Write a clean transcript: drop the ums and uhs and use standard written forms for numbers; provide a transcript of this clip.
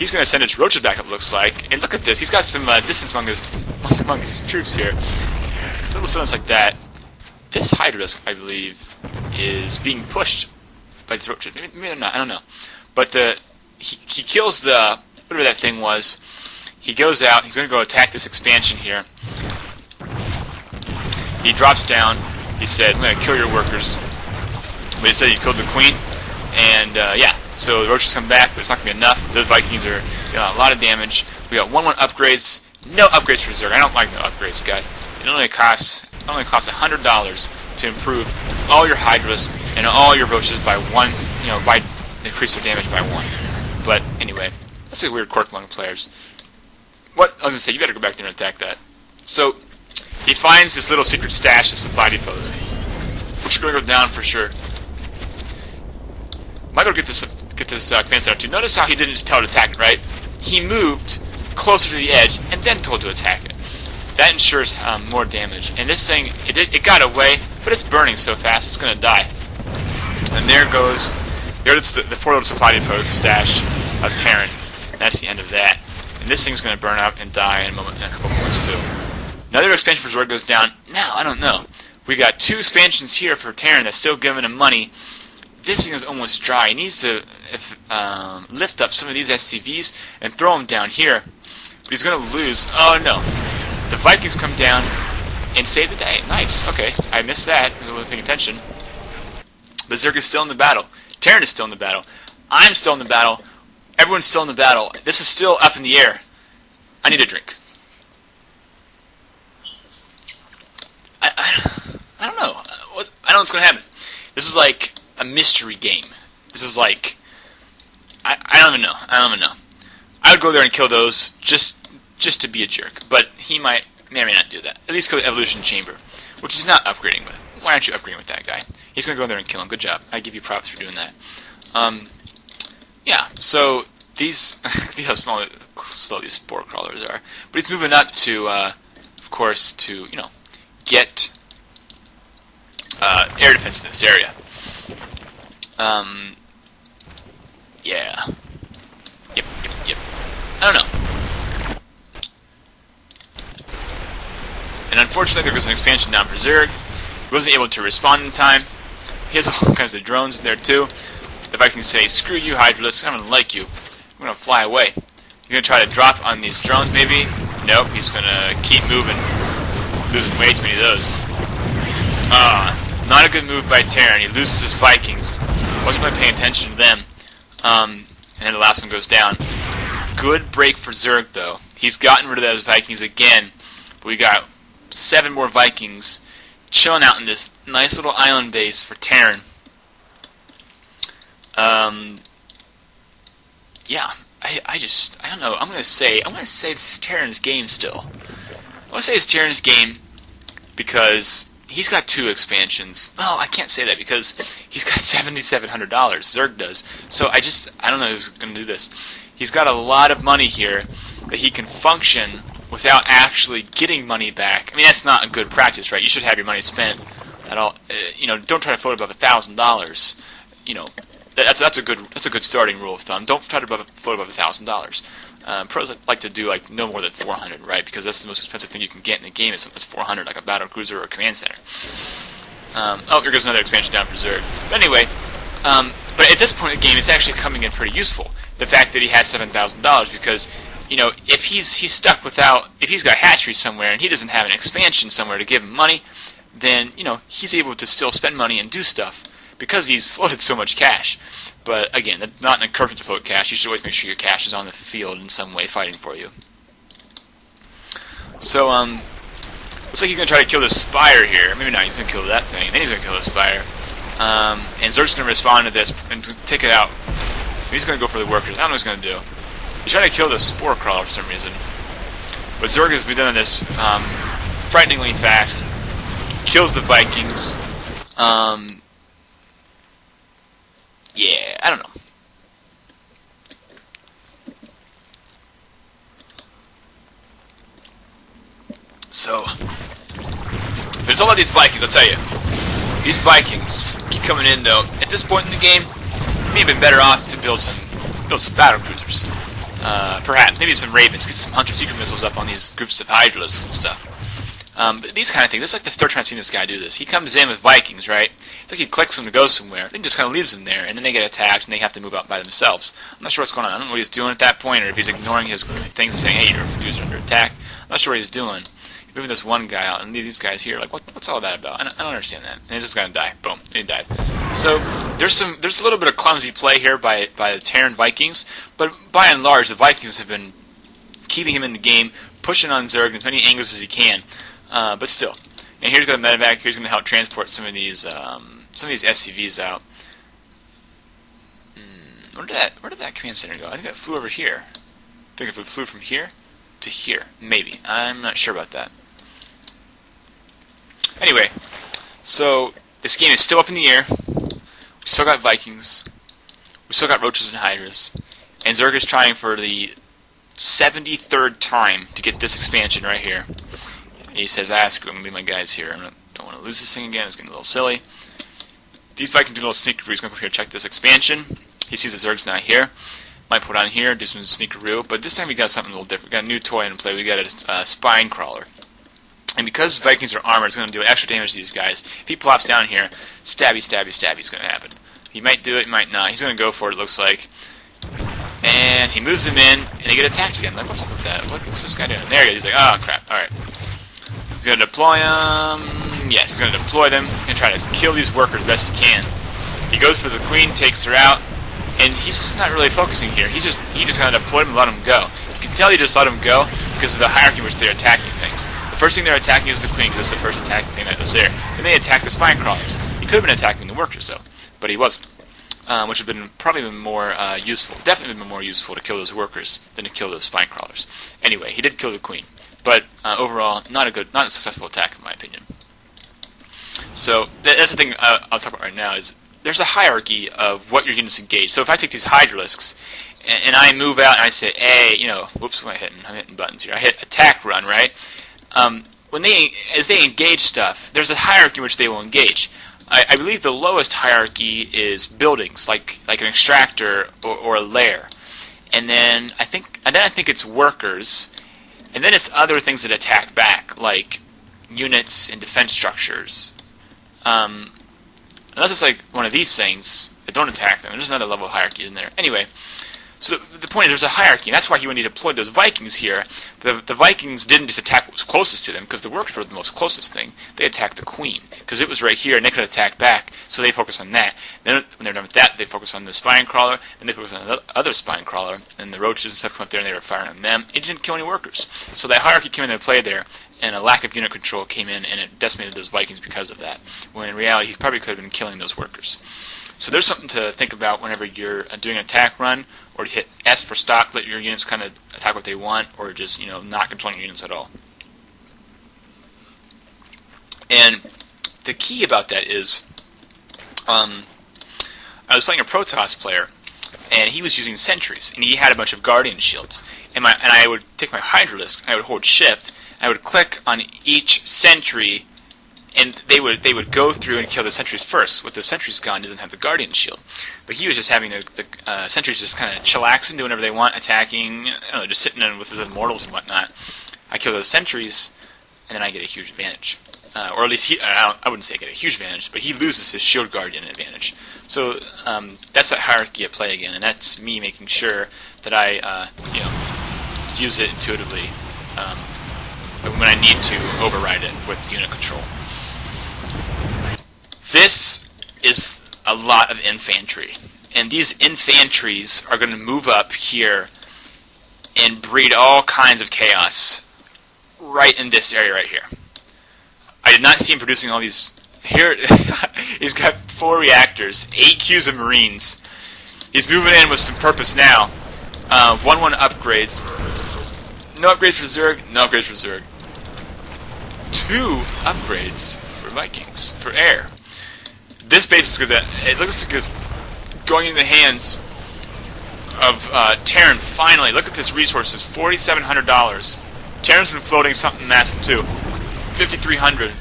He's going to send his roaches back up, looks like. And look at this. He's got some distance among his troops here. Little stuff like that. This Hydralisk, I believe, is being pushed by these roaches. Maybe they're not. I don't know. But he kills the... whatever that thing was. He goes out. He's going to go attack this expansion here. He drops down. He says, I'm going to kill your workers. But he said he killed the queen. And, yeah. So the roaches come back, but it's not going to be enough. The Vikings are doing a lot of damage. We got 1-1 upgrades. No upgrades for Zerg. I don't like no upgrades, guys. It only costs $100 to improve all your Hydras and all your roaches by one, by increase their damage by 1. But anyway, that's a weird quirk among players. What I was going to say, you better go back there and attack that. So he finds this little secret stash of supply depots, which are going to go down for sure. Might go get this command center too. Notice how he didn't just tell it to attack it, right? He moved closer to the edge and then told to attack it. That ensures more damage. And this thing, it got away, but it's burning so fast it's going to die. And there's the poor little supply depot stash of Terran. That's the end of that. And this thing's going to burn up and die in a couple moments too. Another expansion for Zerg goes down. Now, I don't know. We got 2 expansions here for Terran that's still giving him money. This thing is almost dry. He needs to lift up some of these SCVs and throw them down here. But he's going to lose. Oh no. The Vikings come down and save the day. Nice. Okay. I missed that because I wasn't paying attention. But Zerg is still in the battle. Terran is still in the battle. I'm still in the battle. Everyone's still in the battle. This is still up in the air. I need a drink. I don't know. I don't know what's going to happen. This is like a mystery game. This is like... I don't even know. I don't even know. I would go there and kill those just to be a jerk. But he may or may not do that. At least kill the evolution chamber, which he's not upgrading with. Why aren't you upgrading with that guy? He's going to go there and kill him. Good job. I give you props for doing that. Yeah, so these... see how small these spore crawlers are. But he's moving up to, of course, to, get air defense in this area. Yeah. Yep. I don't know. And unfortunately, there was an expansion down for Zerg. He wasn't able to respond in time. He has all kinds of drones there too. The Vikings say, screw you, Hydralisk, I don't like you. I'm going to fly away. You're going to try to drop on these drones, maybe? Nope, he's going to keep moving. Losing way too many of those. Not a good move by Terran. He loses his Vikings. Wasn't really paying attention to them. And then the last one goes down. Good break for Zerg, though. He's gotten rid of those Vikings again. But we got 7 more Vikings chilling out in this nice little island base for Terran. Yeah. I don't know. I'm gonna say this is Terran's game still. I'm gonna say it's Terran's game because he's got 2 expansions. Well, I can't say that because he's got $7,700. Zerg does. So I don't know who's gonna do this. He's got a lot of money here that he can function without actually getting money back. I mean, that's not a good practice, right? You should have your money spent at all. Don't try to float above $1,000. That's a good starting rule of thumb. Don't try to float above $1,000. Pros like to do no more than 400, right? Because that's the most expensive thing you can get in the game. Is 400, like a battle cruiser or a command center. Here goes another expansion down for Zerg. But anyway, but at this point in the game, it's actually coming in pretty useful. The fact that he has $7,000, because if he's stuck without, if he's got hatchery somewhere and he doesn't have an expansion somewhere to give him money, then he's able to still spend money and do stuff because he's floated so much cash. But again, that's not an encouragement to float cash. You should always make sure your cash is on the field in some way fighting for you. So looks like he's gonna try to kill this spire here. Maybe not. He's gonna kill that thing. Then he's gonna kill the spire. And Zerg's gonna respond to this and take it out. He's gonna go for the workers. I don't know what he's gonna do. He's trying to kill the spore crawler for some reason. But Zerg has been doing this frighteningly fast. Kills the Vikings. Yeah, I don't know. So, if it's all about these Vikings, I'll tell you. These Vikings keep coming in, though. At this point in the game, it may have been better off to build some battle cruisers. Perhaps. Maybe some Ravens. Get some Hunter Secret Missiles up on these groups of Hydralisks and stuff. But these kind of things. This is like the third time I've seen this guy do this. He comes in with Vikings, right? It's like he clicks them to go somewhere. Then he just kind of leaves them there, and then they get attacked, and they have to move out by themselves. I'm not sure what's going on. I don't know what he's doing at that point, or if he's ignoring his things and saying, hey, your dudes are under attack. I'm not sure what he's doing. He's moving this one guy out, and these guys here, like, what's all that about? I don't understand that. And he's just going to die. Boom. And he died. So there's a little bit of clumsy play here by the Terran Vikings, but by and large, the Vikings have been keeping him in the game, pushing on Zerg in as many angles as he can. But still, and here's got a medevac. Here's going to help transport some of these SCVs out. Where did that command center go? I think it flew over here. I think if it flew from here to here, maybe. I'm not sure about that. Anyway, so this game is still up in the air. We still got Vikings. We still got Roaches and Hydras, and Zerg is trying for the 73rd time to get this expansion right here. He says, screw it, I'm going to leave my guys here. I don't want to lose this thing again. It's getting a little silly. These Vikings do a little sneakeroo. He's going to come here and check this expansion. He sees the Zerg's not here. Might put on here, do some sneakeroo. But this time we got something a little different. We got a new toy in play. We got a spine crawler. And because Vikings are armored, it's going to do extra damage to these guys. If he plops down here, stabby, stabby, stabby is going to happen. He might do it, he might not. He's going to go for it, it looks like. And he moves them in, and they get attacked again. Like, what's up with that? What's this guy doing? There he is. He's like, oh, crap. Alright. He's going to deploy them. Yes, he's going to deploy them and try to kill these workers best he can. He goes for the queen, takes her out, and he's just not really focusing here. He just kind of deployed them and let them go. You can tell he just let them go because of the hierarchy in which they're attacking things. The first thing they're attacking is the queen because that's the first attacking thing that was there. Then they attack the spine crawlers. He could have been attacking the workers though, but he wasn't. Which would have probably been more useful. Definitely been more useful to kill those workers than to kill those spine crawlers. Anyway, he did kill the queen, but overall, not a successful attack in my opinion. So that's the thing I'll talk about right now is there's a hierarchy of what your units engage. So if I take these Hydralisks and I move out and I say, hey, whoops, what am I hitting? I'm hitting buttons here. I hit attack run, right? As they engage stuff, there's a hierarchy in which they will engage. I believe the lowest hierarchy is buildings, like an extractor or a lair, and then I think it's workers, and then it's other things that attack back, like units and defense structures. Unless it's like one of these things that don't attack them. There's another level of hierarchy in there. Anyway, so the point is there's a hierarchy, and that's why when he deployed those Vikings here, the Vikings didn't just attack what was closest to them, because the workers were the most closest thing. They attacked the queen, because it was right here, and they could attack back, so they focus on that. Then when they're done with that, they focus on the spine crawler, then they focus on the other spine crawler, and the roaches and stuff come up there, and they were firing on them. It didn't kill any workers. So that hierarchy came into play there, and a lack of unit control came in, and it decimated those Vikings because of that. When in reality, he probably could have been killing those workers. So there's something to think about whenever you're doing an attack run, or to hit S for stop, let your units kind of attack what they want, or just, not controlling your units at all. And the key about that is, I was playing a Protoss player, and he was using sentries, and he had a bunch of Guardian shields. And I would take my Hydralisk, and I would hold Shift, and I would click on each sentry, and they would go through and kill the sentries first. With the sentries gone, he doesn't have the Guardian shield. But he was just having the sentries just kind of chillax and do whatever they want, attacking, just sitting in with his immortals and whatnot. I kill those sentries, and then I get a huge advantage. Or at least I wouldn't say I get a huge advantage, but he loses his Shield Guardian advantage. So that's that hierarchy at play again, and that's me making sure that I use it intuitively when I need to override it with unit control. This is a lot of infantry, and these infantries are going to move up here and breed all kinds of chaos right in this area right here. I did not see him producing all these. Here, he's got 4 reactors, 8 queues of Marines. He's moving in with some purpose now. 1-1 upgrades. No upgrades for Zerg, no upgrades for Zerg. 2 upgrades for Vikings, for air. This base is good. It looks like it's going in the hands of Terran finally. Look at this resources, $4,700. Terran's been floating something massive too, 5,300.